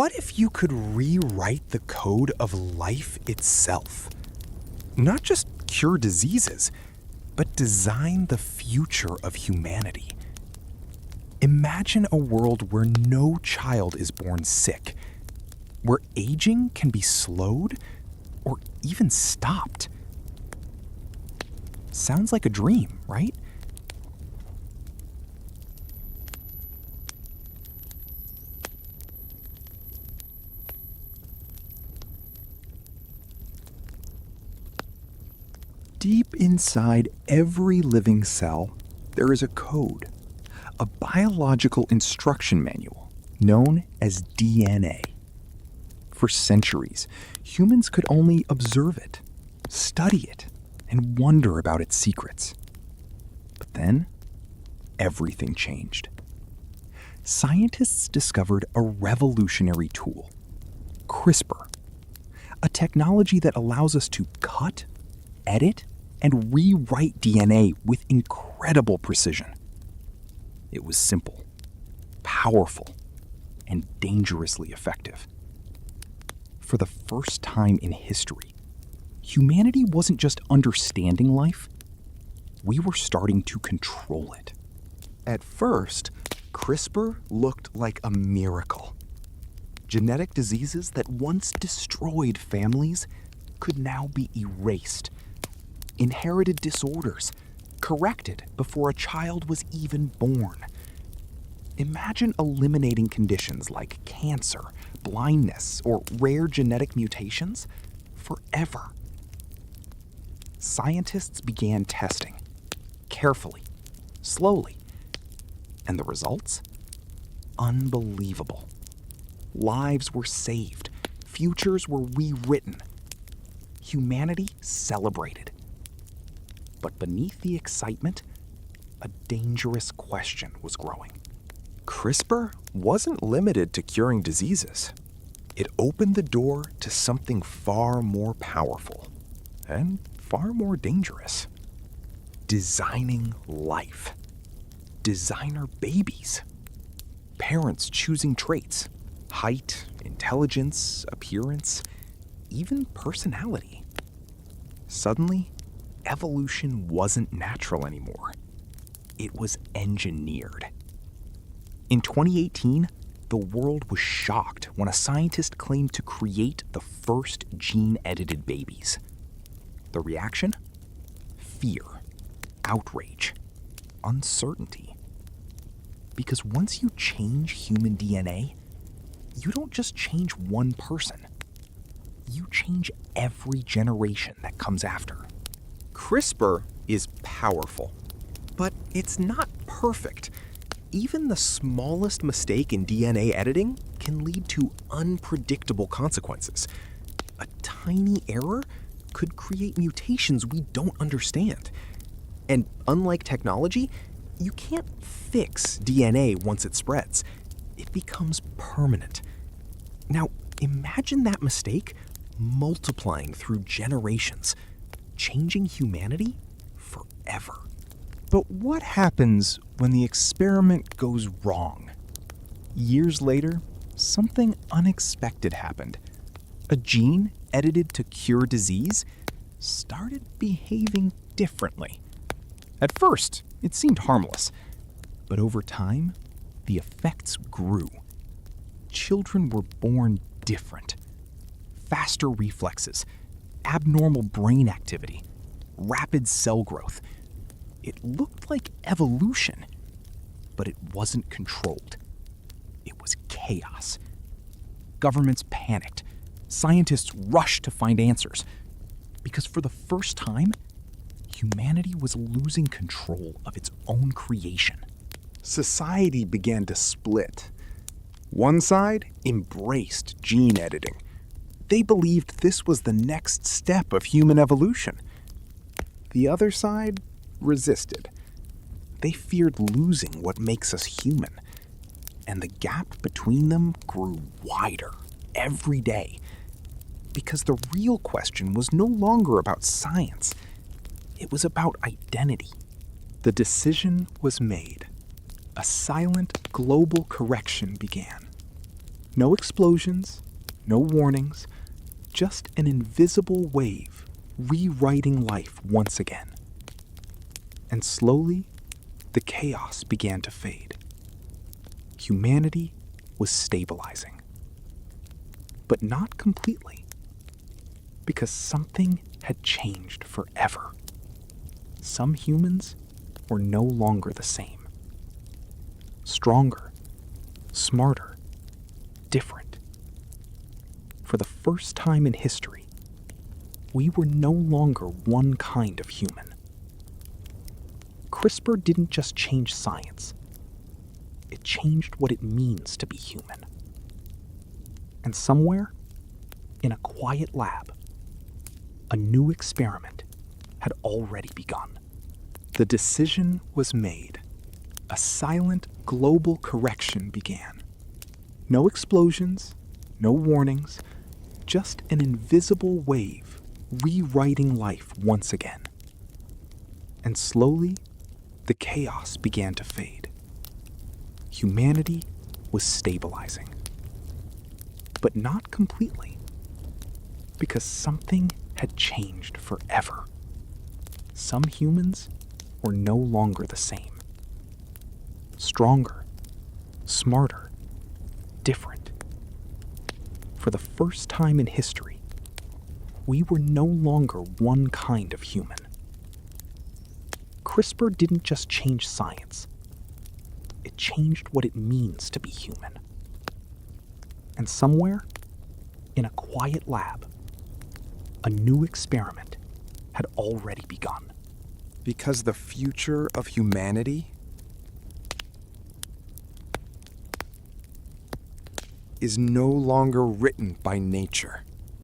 What if you could rewrite the code of life itself? Not just cure diseases, but design the future of humanity. Imagine a world where no child is born sick, where aging can be slowed or even stopped. Sounds like a dream, right? Deep inside every living cell, there is a code, a biological instruction manual known as DNA. For centuries, humans could only observe it, study it, and wonder about its secrets. But then, everything changed. Scientists discovered a revolutionary tool, CRISPR, a technology that allows us to cut, edit, and rewrite DNA with incredible precision. It was simple, powerful, and dangerously effective. For the first time in history, humanity wasn't just understanding life, we were starting to control it. At first, CRISPR looked like a miracle. Genetic diseases that once destroyed families could now be erased. Inherited disorders corrected before a child was even born. Imagine eliminating conditions like cancer, blindness, or rare genetic mutations forever. Scientists began testing, carefully, slowly, and the results? Unbelievable. Lives were saved, futures were rewritten. Humanity celebrated. But beneath the excitement, a dangerous question was growing. CRISPR wasn't limited to curing diseases. It opened the door to something far more powerful and far more dangerous. Designing life. Designer babies. Parents choosing traits, height, intelligence, appearance, even personality. Suddenly, evolution wasn't natural anymore. It was engineered. In 2018, the world was shocked when a scientist claimed to create the first gene-edited babies. The reaction? Fear, outrage, uncertainty. Because once you change human DNA, you don't just change one person. You change every generation that comes after. CRISPR is powerful, but it's not perfect. Even the smallest mistake in DNA editing can lead to unpredictable consequences. A tiny error could create mutations we don't understand. And unlike technology, you can't fix DNA once it spreads. It becomes permanent. Now, imagine that mistake multiplying through generations, changing humanity forever. But what happens when the experiment goes wrong? Years later, something unexpected happened. A gene edited to cure disease started behaving differently. At first, it seemed harmless, but over time, the effects grew. Children were born different. Faster reflexes, abnormal brain activity, rapid cell growth. It looked like evolution, but it wasn't controlled. It was chaos. Governments panicked. Scientists rushed to find answers. Because for the first time, humanity was losing control of its own creation. Society began to split. One side embraced gene editing. They believed this was the next step of human evolution. The other side resisted. They feared losing what makes us human. And the gap between them grew wider every day. Because the real question was no longer about science. It was about identity. The decision was made. A silent global correction began. No explosions, no warnings, just an invisible wave rewriting life once again. And slowly, the chaos began to fade. Humanity was stabilizing. But not completely, because something had changed forever. Some humans were no longer the same. Stronger, smarter, different. For the first time in history, we were no longer one kind of human. CRISPR didn't just change science. It changed what it means to be human. And somewhere, in a quiet lab, a new experiment had already begun. The decision was made. A silent global correction began. No explosions, no warnings, just an invisible wave rewriting life once again. And slowly, the chaos began to fade. Humanity was stabilizing. But not completely, because something had changed forever. Some humans were no longer the same. Stronger, smarter, different. For the first time in history, we were no longer one kind of human. CRISPR didn't just change science. It changed what it means to be human. And somewhere, in a quiet lab, a new experiment had already begun. Because the future of humanity is no longer written by nature.